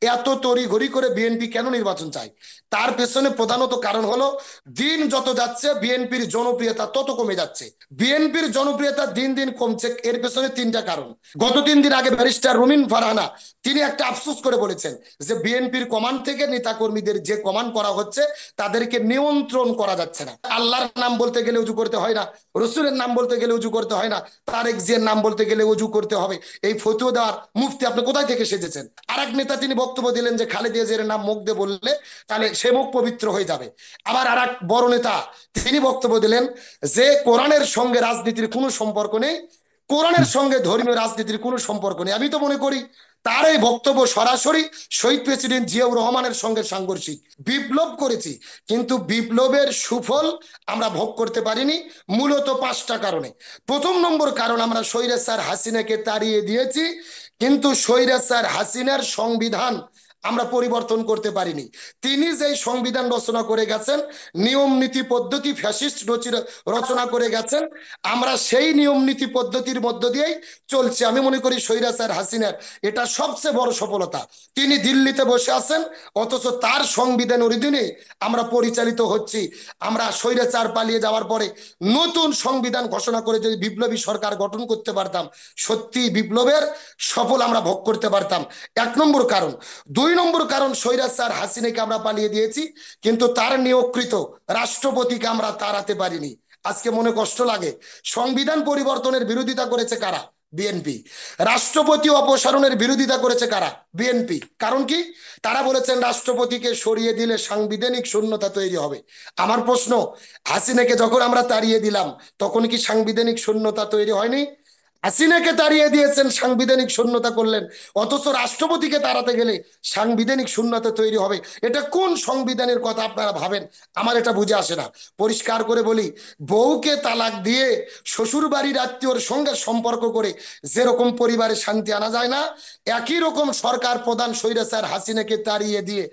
এত তড়িঘড়ি করে বিএনপি কেন নির্বাচন চায়? তার পেছনে প্রধানত কারণ হলো, দিন যত যাচ্ছে বিএনপির জনপ্রিয়তা তত কমে যাচ্ছে। বিএনপির জনপ্রিয়তা দিন দিন কমছে, এর পেছনে তিনটা কারণ। গত 3 দিন আগে ব্যারিস্টার রুমিন ফারহানা তিনি একটা আফসোস করে বলেছেন যে বিএনপির কমান্ড থেকে নেতাকর্মীদের যে কমান্ড করা হচ্ছে তাদেরকে নিয়ন্ত্রণ করা যাচ্ছে না। আল্লাহর নাম বলতে গেলে উজু করতে হয় না, রসুলের নাম বলতে গেলে উজু করতে হয় না, তারেক জিয়ার নাম বলতে গেলে উজু করতে হবে। এই ফতুয়া দেওয়ার মুফতি আপনি কোথায় থেকে সেজেছেন? আর এক নেতা তিনি বক্তব্য দিলেন যে খালেদা জিয়ার নাম মুখ দিয়ে বললে তাহলে সে মুখ পবিত্র হয়ে যাবে। আবার আর এক বড় নেতা তিনি বক্তব্য দিলেন যে কোরআনের সঙ্গে রাজনীতির কোনো সম্পর্ক নেই, কোরআনের সঙ্গে ধর্মীয় রাজনীতির কোনো সম্পর্ক নেই। আমি তো মনে করি তার এই বক্তব্য সরাসরি শহীদ প্রেসিডেন্ট জিয়াউর রহমানের সঙ্গে সাংঘর্ষিক। বিপ্লব করেছি, কিন্তু বিপ্লবের সুফল আমরা ভোগ করতে পারিনি মূলত 5টা কারণে। প্রথম নম্বর কারণ, আমরা স্বৈরাচার হাসিনাকে তাড়িয়ে দিয়েছি, কিন্তু স্বৈরাচার হাসিনার সংবিধান আমরা পরিবর্তন করতে পারিনি। তিনি যেই সংবিধান রচনা করে গেছেন, নিয়ম নীতি পদ্ধতি ফ্যাসিস্ট রচনা করে গেছেন, আমরা সেই নিয়ম নীতি পদ্ধতির মধ্য দিয়েই চলছে। আমি মনে করি স্বৈরাচার হাসিনার এটা সবচেয়ে বড় সফলতা। তিনি দিল্লিতে বসে আছেন, অথচ তার সংবিধান অধীনে আমরা পরিচালিত হচ্ছি। আমরা স্বৈরাচার পালিয়ে যাওয়ার পরে নতুন সংবিধান ঘোষণা করে যদি বিপ্লবী সরকার গঠন করতে পারতাম, সত্যি বিপ্লবের সফল আমরা ভোগ করতে পারতাম। 1 নম্বর কারণ। 2 নম্বর কারণ, স্বৈরাচার হাসিনাকে আমরা পালিয়ে দিয়েছি, কিন্তু তার নিয়োগকৃত রাষ্ট্রপতিকে আমরা তাড়াতে পারিনি। আজকে মনে কষ্ট লাগে, সংবিধান পরিবর্তনের বিরোধিতা করেছে কারা? বিএনপি। রাষ্ট্রপতি অপসারণের বিরোধিতা করেছে কারা? বিএনপি। কারণ কি? তারা বলেছেন রাষ্ট্রপতিকে সরিয়ে দিলে সাংবিধানিক শূন্যতা তৈরি হবে। আমার প্রশ্ন, হাসিনাকে যখন আমরা তাড়িয়ে দিলাম তখন কি সাংবিধানিক শূন্যতা তৈরি হয়নি? হাসিনাকে তাড়িয়ে দিয়েছেন, সাংবিধানিক শূন্যতা করলেন, অথচ রাষ্ট্রপতিকে তাড়াতে গেলে সাংবিধানিক শূন্যতা তৈরি হবে। এটা কোন সংবিধানের কথা আপনারা ভাবেন? আমার এটা বুঝে আসে না। পরিষ্কার করে বলি, বউকে তালাক দিয়ে শ্বশুর বাড়ির আত্মীয়র সঙ্গে সম্পর্ক করে যেরকম পরিবারে শান্তি আনা যায় না, একই রকম সরকার প্রধান স্বৈরাচার হাসিনাকে তাড়িয়ে দিয়ে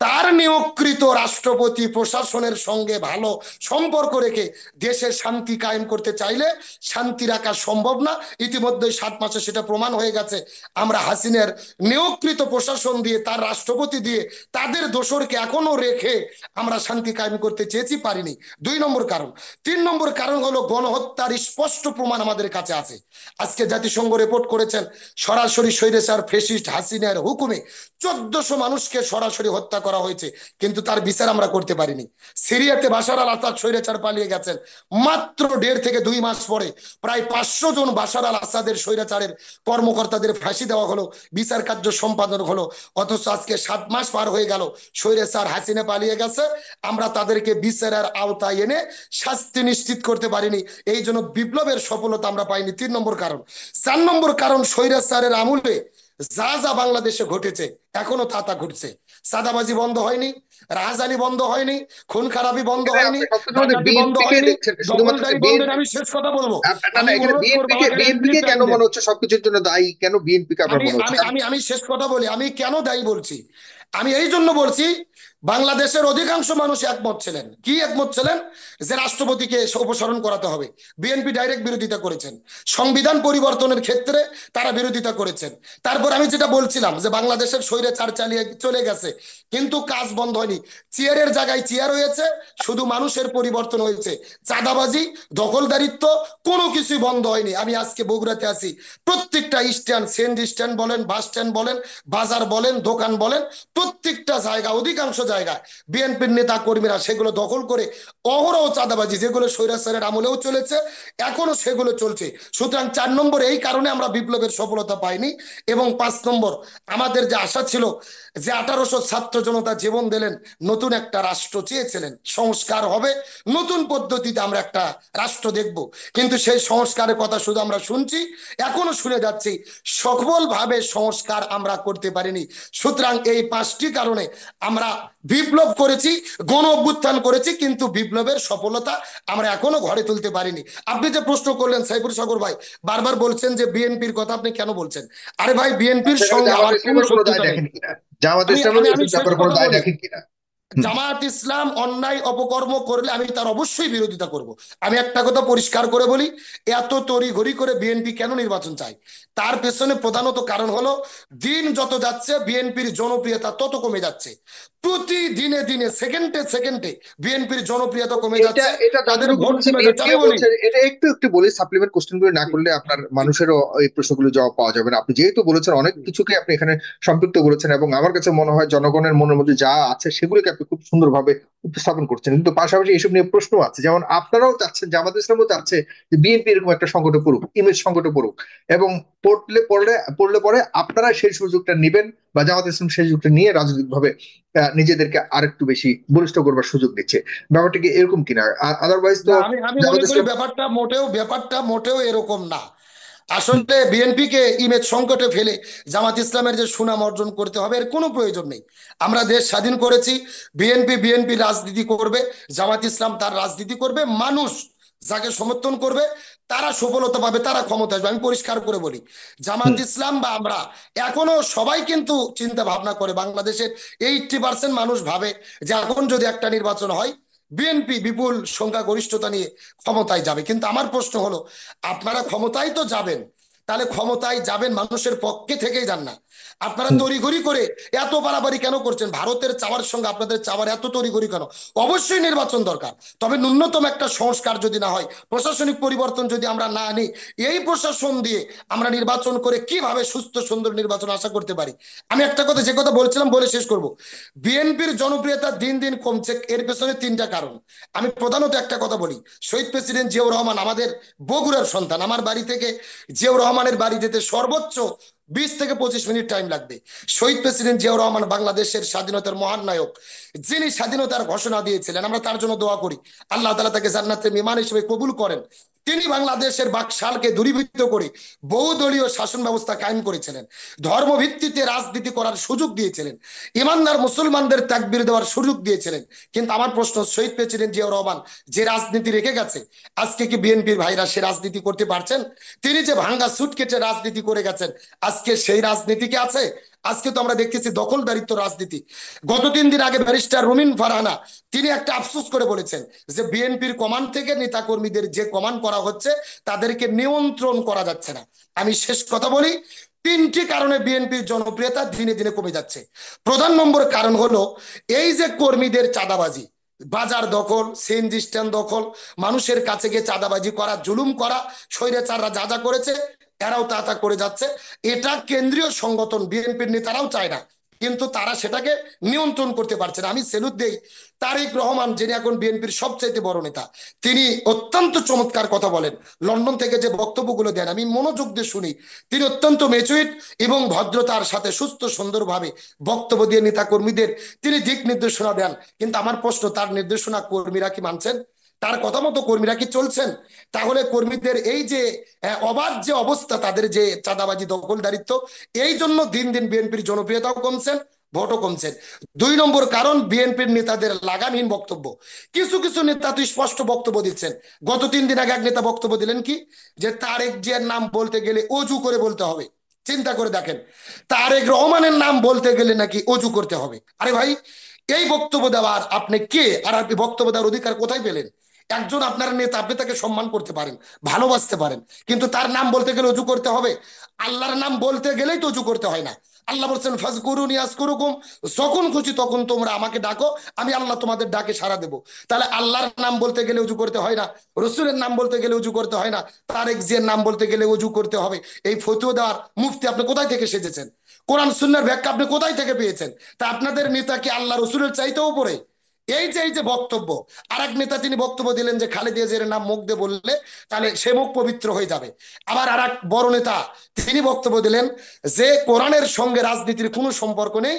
তার নিয়োগকৃত রাষ্ট্রপতি প্রশাসনের সঙ্গে ভালো সম্পর্ক রেখে দেশে শান্তি কায়েম করতে চাইলে শান্তি রাখা সম্ভব না। ইতিমধ্যে 7 মাসে সেটা প্রমাণ হয়ে গেছে। আমরা হাসিনার নিয়োগকৃত প্রশাসন দিয়ে, তার রাষ্ট্রপতি দিয়ে, তাদের দোসরকে এখনো রেখে আমরা শান্তি কায়েম করতে চেয়েছি, পারিনি। 2 নম্বর কারণ। 3 নম্বর কারণ হলো গণহত্যার স্পষ্ট প্রমাণ আমাদের কাছে আছে। আজকে জাতিসংঘ রিপোর্ট করেছেন, সরাসরি স্বৈরাচার ফ্যাসিস্ট হাসিনার হুকুমে 1400 মানুষকে সরাসরি হত্যা করা হয়েছে, কিন্তু তার বিচার আমরা করতে পারিনি। সিরিয়াতে বাশার আল আসাদ স্বৈরাচার পালিয়ে গেছেন, মাত্র 1.5 থেকে 2 মাস পরে প্রায় 500 জন বাশার আল আসাদের স্বৈরাচারের কর্মকর্তাদের ফাঁসি দেওয়া হলো, বিচার কার্য সম্পাদন হলো। অথচ আজকে 7 মাস পার হয়ে গেল, স্বৈরাচার হাসিনা পালিয়ে গেছে, আমরা তাদেরকে বিচারের আওতায় এনে শাস্তি নিশ্চিত করতে পারিনি। এই জন্য বিপ্লবের সফলতা আমরা পাইনি। 3 নম্বর কারণ। 4 নম্বর কারণ, স্বৈরাচারের আমলে যা যা বাংলাদেশে ঘটেছে এখনো তা তা ঘটছে। সাদাবাজি বন্ধ হয়নি, রাহাজানি বন্ধ হয়নি, খুন খারাপি বন্ধ এখানে হয়নি, আপনি সবকিছু মধ্যে ডাকাতি বন্ধ বিএনপি কে হয়নি, দেখছেন শুধুমাত্র যে দখলদারি বন্ধ হয়নি। বিএনপি। আমি শেষ কথা বলবো, না না, আমি এখানে অনুরোধ বিএনপি করবো কে আমাকে এক বিএনপি কে মিনিট কেন টাইম দেন। মনে হচ্ছে সবকিছুর জন্য দায়ী? কেন বিএনপি কে আপনার আমি মনে হচ্ছে? আমি কারণ আমি আমি শেষ কথা বলি, আমি কেন দায়ী বলছি। আমি এই জন্য বলছি, বাংলাদেশের অধিকাংশ মানুষ একমত ছিলেন। কি একমত ছিলেন? যে রাষ্ট্রপতিকে অপসারণ করাতে হবে। বিএনপি ডাইরেক্ট বিরোধিতা করেছেন, সংবিধান পরিবর্তনের ক্ষেত্রে তারা বিরোধিতা করেছেন। তারপর আমি যেটা বলছিলাম যে বাংলাদেশের স্বৈরাচার চালিয়ে চলে গেছে, কিন্তু কাজ বন্ধ হয়নি। চেয়ারের জায়গায় চেয়ার হয়েছে, শুধু মানুষের পরিবর্তন হয়েছে। চাঁদাবাজি, দখলদারিত্ব কোনো কিছুই বন্ধ হয়নি। আমি আজকে বগুড়াতে আছি, প্রত্যেকটা স্ট্যান্ড, সেন্ট স্ট্যান্ড বলেন, বাস স্ট্যান্ড বলেন, বাজার বলেন, দোকান বলেন, প্রত্যেকটা জায়গা, অধিকাংশ জায়গায় বিএনপির নেতা কর্মীরা সেগুলো দখল করে অহরহ চাঁদাবাজি, যেগুলো স্বৈরাচারের আমলেও চলেছে এখনো সেগুলো চলছে। সুতরাং 4 নম্বর, এই কারণে আমরা বিপ্লবের সফলতা পাইনি। এবং 5 নম্বর, আমাদের যে আশা ছিল যে 1800 ছাত্র জনতা জীবন দিলেন, নতুন একটা রাষ্ট্র চেয়েছিলেন, সংস্কার হবে, নতুন পদ্ধতিতে আমরা একটা রাষ্ট্র দেখব, কিন্তু সেই সংস্কারের কথা শুধু আমরা শুনছি, এখনো শুনে যাচ্ছি, সফলভাবে সংস্কার আমরা করতে পারিনি। সুতরাং এই 5টি কারণে আমরা বিপ্লব করেছি, গণ অভ্যুত্থান করেছি, কিন্তু বিপ্লবের সফলতা আমরা এখনো ঘরে তুলতে পারিনি। আপনি যে প্রশ্ন করলেন সাইফুর সাগর ভাই, বারবার বলছেন যে বিএনপির কথা আপনি কেন বলছেন? আরে ভাই, বিএনপির সেখানে সঙ্গে জামাত আমার কোনো ইসলামের কোনো দায় শত্রুতা নেই। দেখেন কিনা? জামাত আমি ইসলামের আমি আমি এসব শেষ ব্যাপারে কোনো কথা দায় বলি, দেখেন কিনা? হুম। জামায়াত ইসলাম অন্যায় অপকর্ম করলে আমি তার অবশ্যই বিরোধিতা করব। আমি একটা কথা পরিষ্কার করে বলি, এত তড়িঘড়ি করে বিএনপি কেন নির্বাচন চায়, তার পেছনে প্রধানত কারণ হলো দিন যত যাচ্ছে বিএনপির জনপ্রিয়তা তত কমে যাচ্ছে। প্রতিদিনে দিনে সেকেন্ডে সেকেন্ডে বিএনপির জনপ্রিয়তা কমে এটা যাচ্ছে, এটা তাদের যতটুকু ভোট শুনছি কমে যাচ্ছে। আমি বিএনপিও বলি বলছে, এটা একটু একটু বলি, সাপ্লিমেন্ট কোশ্চেন গুলো না জি, করলে আপনার জি, মানুষেরও এই প্রশ্নগুলো জবাব পাওয়া যাবে না। আপনি যেহেতু বলেছেন অনেক জি, কিছুকে আপনি এখানে সম্পৃক্ত করেছেন, এবং আমার কাছে মনে হয় জনগণের মনের মধ্যে যা আছে সেগুলোকে আপনি খুব সুন্দরভাবে উপস্থাপন করছেন। কিন্তু পাশাপাশি এসব নিয়ে প্রশ্ন আছে, যেমন আপনারাও চাচ্ছেন, জামাত ইসলামও চাচ্ছে যে বিএনপি এরকম একটা সংকটে পড়ুক, ইমেজ সংকটে পড়ুক, এবং পড়লে পরে আপনারা সেই সুযোগটা নেবেন, বা জামাত ইসলাম সেই সুযোগটা নিয়ে রাজনৈতিকভাবে নিজেদেরকে আরেকটু বেশি বলিষ্ঠ করবার সুযোগ নিচ্ছে। ব্যাপারটা কি এরকম কিনা? আদারওয়াইজ না, তো আমি আমি জামাত মনে করি ইসলাম। ব্যাপারটা মোটেও এরকম না। হুম। আসলে বিএনপি কে ইমেজ সংকটে ফেলে জামাত ইসলামের যে সুনাম অর্জন করতে হবে এর কোনো প্রয়োজন নেই। আমরা দেশ স্বাধীন করেছি, বিএনপি রাজনীতি করবে, জামাত ইসলাম তার রাজনীতি করবে, মানুষ যাকে সমর্থন করবে তারা সফলতা পাবে, তারা ক্ষমতা আসবে। আমি পরিষ্কার করে বলি, জামাত হুম। ইসলাম বা আমরা এখনো সবাই কিন্তু চিন্তা ভাবনা করে, বাংলাদেশের 80% মানুষ ভাবে যে এখন যদি একটা নির্বাচন হয় বিএনপি বিপুল সংখ্যাগরিষ্ঠতা নিয়ে ক্ষমতায় যাবে। কিন্তু আমার প্রশ্ন হলো, আপনারা ক্ষমতায় তো যাবেন, তাহলে ক্ষমতায় যাবেন মানুষের পক্ষে থেকেই যান না। আপনারা হুম। তড়িঘড়ি করে এত বাড়াবাড়ি কেন করছেন? ভারতের চাওয়ার সঙ্গে আপনাদের চাওয়ার এত তড়িঘড়ি কেন? অবশ্যই নির্বাচন দরকার, তবে ন্যূনতম একটা সংস্কার যদি না হয়, প্রশাসনিক পরিবর্তন যদি আমরা না আনি, এই প্রশাসন দিয়ে আমরা নির্বাচন করে কিভাবে সুস্থ সুন্দর নির্বাচন আশা করতে পারি? আমি একটা কথা, যে কথা বলছিলাম বলে শেষ করব। বিএনপির জনপ্রিয়তা দিন দিন কমছে, এর পেছনে তিনটা কারণ। আমি প্রধানত একটা কথা বলি, শহীদ প্রেসিডেন্ট জিয়াউর রহমান আমাদের বগুড়ার সন্তান। আমার বাড়ি থেকে জিয়াউর রহমানের বাড়ি যেতে সর্বোচ্চ 20 থেকে 25 মিনিট টাইম লাগবে। শহীদ প্রেসিডেন্ট জিয়াউর রহমান বাংলাদেশের স্বাধীনতার মহান নায়ক, যিনি স্বাধীনতার ঘোষণা দিয়েছিলেন, আমরা তার জন্য দোয়া করি আল্লাহ তাআলা তাকে জান্নাতের মেহমান হিসেবে কবুল করেন। তিনি বাংলাদেশের বাকশালকে দূরীভূত করে বহুদলীয় শাসন ব্যবস্থা কায়েম করেছিলেন, ধর্মভিত্তিতে রাজনীতি করার সুযোগ দিয়েছিলেন, ইমানদার মুসলমানদের তাকবীর দেওয়ার সুযোগ দিয়েছিলেন। কিন্তু আমার প্রশ্ন, শহীদ প্রেসিডেন্ট জিয়াউর রহমান যে রাজনীতি রেখে গেছে, আজকে কি বিএনপির ভাইরা সে রাজনীতি করতে পারছেন? তিনি যে ভাঙ্গা সুট কেটে রাজনীতি করে গেছেন, আজকে সেই রাজনীতি কি আছে? আজকে তো আমরা দেখতেছি দখলদারিত্ব রাজনীতি। গত 3 দিন আগে ব্যারিস্টার রুমিন ফারহানা তিনি একটা আফসোস করে বলেছেন যে বিএনপির কমান্ড থেকে নেতাকর্মীদের যে কমান্ড করা হচ্ছে তাদেরকে নিয়ন্ত্রণ করা যাচ্ছে না। আমি শেষ কথা বলি, 3টি কারণে বিএনপির জনপ্রিয়তা দিনে দিনে কমে যাচ্ছে। প্রধান নম্বর কারণ হলো এই যে কর্মীদের চাঁদাবাজি, বাজার দখল, সিএনজি স্ট্যান্ড দখল, মানুষের কাছে গিয়ে চাঁদাবাজি করা, জুলুম করা, স্বৈরাচাররা যা যা করেছে এরাও তা তা করে যাচ্ছে। এটা কেন্দ্রীয় সংগঠন বিএনপির নেতারাও চায় না, কিন্তু তারা সেটাকে নিয়ন্ত্রণ করতে পারছে না। আমি সেলুট দেই তারেক রহমান, যিনি এখন বিএনপির সবচাইতে বড় নেতা, তিনি অত্যন্ত চমৎকার কথা বলেন। লন্ডন থেকে যে বক্তব্যগুলো দেন আমি মনোযোগ দিয়ে শুনি। তিনি অত্যন্ত মেচুইড এবং ভদ্রতার সাথে সুস্থ সুন্দরভাবে বক্তব্য দিয়ে নেতা কর্মীদের তিনি দিক নির্দেশনা দেন। কিন্তু আমার প্রশ্ন, তার নির্দেশনা কর্মীরা কি মানছেন? তার কথা মতো কর্মীরা কি চলছেন? তাহলে কর্মীদের এই যে অবাধ যে অবস্থা, তাদের যে চাঁদাবাজি দখলদারিত্ব, এই জন্য দিন দিন বিএনপির জনপ্রিয়তাও কমছেন, ভোটও কমছেন। 2 নম্বর কারণ বিএনপির নেতাদের লাগামহীন বক্তব্য। কিছু কিছু নেতা তো স্পষ্ট বক্তব্য দিচ্ছেন। গত 3 দিন আগে এক নেতা বক্তব্য দিলেন কি, যে তারেক জিয়ার নাম বলতে গেলে অজু করে বলতে হবে। চিন্তা করে দেখেন, তারেক রহমানের নাম বলতে গেলে নাকি অজু করতে হবে। আরে ভাই, এই বক্তব্য দেওয়ার আপনি কে? আর আপনি বক্তব্য দেওয়ার অধিকার কোথায় পেলেন? একজন আপনার নেতা, আপনি তাকে সম্মান করতে পারেন, ভালোবাসতে পারেন, কিন্তু তার নাম বলতে গেলে অজু করতে হবে? আল্লাহর নাম বলতে গেলেই তো অজু করতে হয় না। আল্লাহ বলছেন ফাজকুরুনি আযকুরুকুম, যখন খুশি তখন তোমরা আমাকে ডাকো, আমি আল্লাহ তোমাদের ডাকে সাড়া দেবো। তাহলে আল্লাহর নাম বলতে গেলে অজু করতে হয় না, রসুলের নাম বলতে গেলে অজু করতে হয় না, তারেক জিয়ার নাম বলতে গেলে অজু করতে হবে? এই ফতোয়া দেওয়ার মুফতি আপনি কোথায় থেকে সেজেছেন? কোরআন সুন্নাহর ব্যাখ্যা আপনি কোথায় থেকে পেয়েছেন? তা আপনাদের নেতা কি আল্লাহ রসুলের চাইতেও পড়ে? এই যে বক্তব্য। আর এক নেতা তিনি বক্তব্য দিলেন যে খালেদা জিয়ার নাম মুখ দিয়ে বললে তাহলে সে মুখ পবিত্র হয়ে যাবে। আবার আর এক বড় নেতা তিনি বক্তব্য দিলেন যে কোরআনের সঙ্গে রাজনীতির কোনো সম্পর্ক নেই,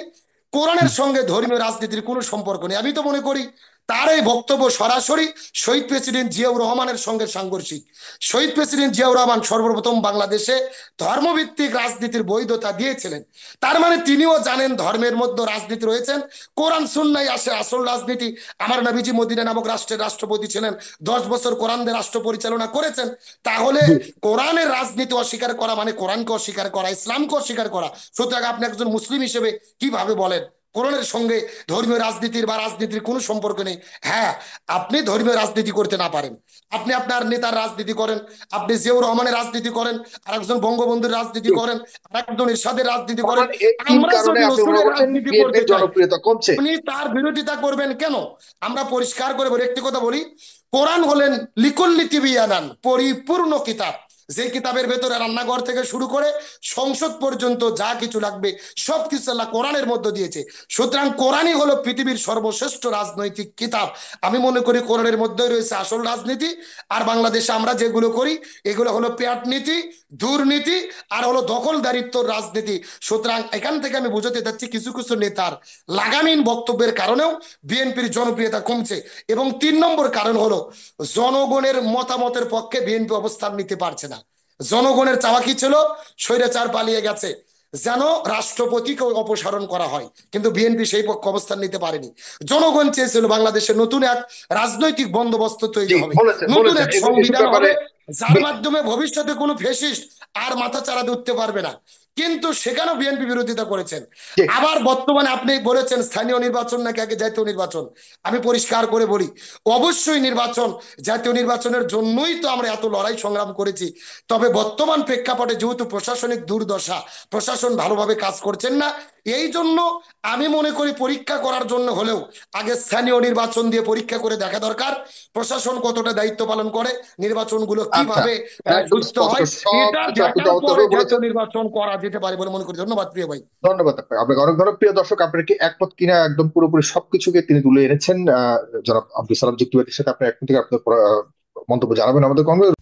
কোরআনের সঙ্গে ধর্মীয় রাজনীতির কোনো সম্পর্ক নেই। আমি তো মনে করি তার এই বক্তব্য সরাসরি শহীদ প্রেসিডেন্ট জিয়াউর রহমানের সঙ্গে সাংঘর্ষিক। শহীদ প্রেসিডেন্ট জিয়াউর রহমান সর্বপ্রথম বাংলাদেশে ধর্মভিত্তিক রাজনীতির বৈধতা দিয়েছিলেন। তার মানে তিনিও জানেন ধর্মের মধ্যে রাজনীতি রয়েছেন, কোরআন সুন্নাহই আসে আসল রাজনীতি। আমার নবীজি মদিনা নামক রাষ্ট্রের রাষ্ট্রপতি ছিলেন, 10 বছর কোরআন দিয়ে রাষ্ট্র পরিচালনা করেছেন। তাহলে জি। কোরআনের রাজনীতি অস্বীকার করা মানে কোরআনকে অস্বীকার করা, ইসলামকে অস্বীকার করা। সুতরাং আপনি একজন মুসলিম হিসেবে কিভাবে বলেন কোরআনের সঙ্গে ধর্মীয় রাজনীতির বা রাজনীতির কোনো সম্পর্ক নেই। হ্যাঁ, আপনি ধর্মীয় রাজনীতি করতে না পারেন, আপনি আপনার নেতার রাজনীতি করেন, আপনি জিয়াউর রহমানের রাজনীতি করেন, আর একজন বঙ্গবন্ধুর রাজনীতি করেন, আর একজন এরশাদের রাজনীতি তার করেন। মানে এই তিন আমরা কারণে যদি আপনি মনে রসুলের করছেন রাজনীতি করতে বিএনপির চাই, জনপ্রিয়তা কমছে? আপনি তার বিরোধিতা করবেন কেন? আমরা পরিষ্কার করে বলি, একটি কথা বলি, কোরআন হলেন লিকুল্লি তিবিয়ানান, পরিপূর্ণ কিতাব। যে কিতাবের ভেতরে রান্নাঘর থেকে শুরু করে সংসদ পর্যন্ত যা কিছু লাগবে সবকিছু আল্লাহ কোরআনের মধ্যে দিয়েছে। সুতরাং কোরআনই হলো পৃথিবীর সর্বশ্রেষ্ঠ রাজনৈতিক কিতাব। আমি মনে করি কোরআনের মধ্যেই রয়েছে আসল রাজনীতি। আর বাংলাদেশে আমরা যেগুলো করি এগুলো হলো পেট নীতি, দুর্নীতি, আর হলো দখলদারিত্বর রাজনীতি। সুতরাং এখান থেকে আমি বুঝাতে চাচ্ছি কিছু কিছু নেতার লাগামহীন বক্তব্যের কারণেও বিএনপির জনপ্রিয়তা কমছে। এবং 3 নম্বর কারণ হলো জনগণের মতামতের পক্ষে বিএনপি অবস্থান নিতে পারছে না। জনগণের চাওয়া কি ছিল? স্বৈরাচার পালিয়ে গেছে, যেন রাষ্ট্রপতিকে অপসারণ করা হয়, কিন্তু বিএনপি সেই পক্ষে অবস্থান নিতে পারেনি। জনগণ চেয়েছিল বাংলাদেশে নতুন এক রাজনৈতিক বন্দোবস্ত জি, তৈরি হবে, বলেছেন নতুন বলেছেন এক এসব সংবিধান ব্যাপারে। হবে, যার মাধ্যমে ভবিষ্যতে কোনো ফ্যাসিস্ট আর মাথা চাড়া দিতে পারবে না। কিন্তু সেখানেও বিএনপি বিরোধিতা করেছেন। জি, আবার বর্তমানে আপনি বলেছেন স্থানীয় নির্বাচন নাকি আগে জাতীয় নির্বাচন। আমি পরিষ্কার করে বলি, অবশ্যই নির্বাচন, জাতীয় নির্বাচনের জন্যই তো আমরা এত লড়াই সংগ্রাম করেছি। তবে বর্তমান প্রেক্ষাপটে যেহেতু প্রশাসনিক দুর্দশা, প্রশাসন ভালোভাবে কাজ করছেন না, এই জন্য আমি মনে করি পরীক্ষা করার জন্য হলেও আগে স্থানীয় নির্বাচন দিয়ে পরীক্ষা করে দেখা দরকার প্রশাসন কতটা দায়িত্ব পালন করে, নির্বাচনগুলো আচ্ছা, কিভাবে একদম সুস্থ স্পষ্ট হয়, এটা সবকিছু আপনি দেখার পরে চমৎকারভাবে জাতীয় বলেছেন। নির্বাচন করা যেতে পারে বলে মনে করি। ধন্যবাদ প্রিয় ভাই। ধন্যবাদ আপনাকে অনেক ধন্যবাদ। প্রিয় দর্শক, আপনারা কি একমত কিনা একদম পুরোপুরি সবকিছুকে তিনি তুলে এনেছেন। জনাব আব্দুল সালাম যুক্তিবাদীর সাথে আপনার একমত থেকে আপনার মন্তব্য জানাবেন আমাদের কংগ্রেস।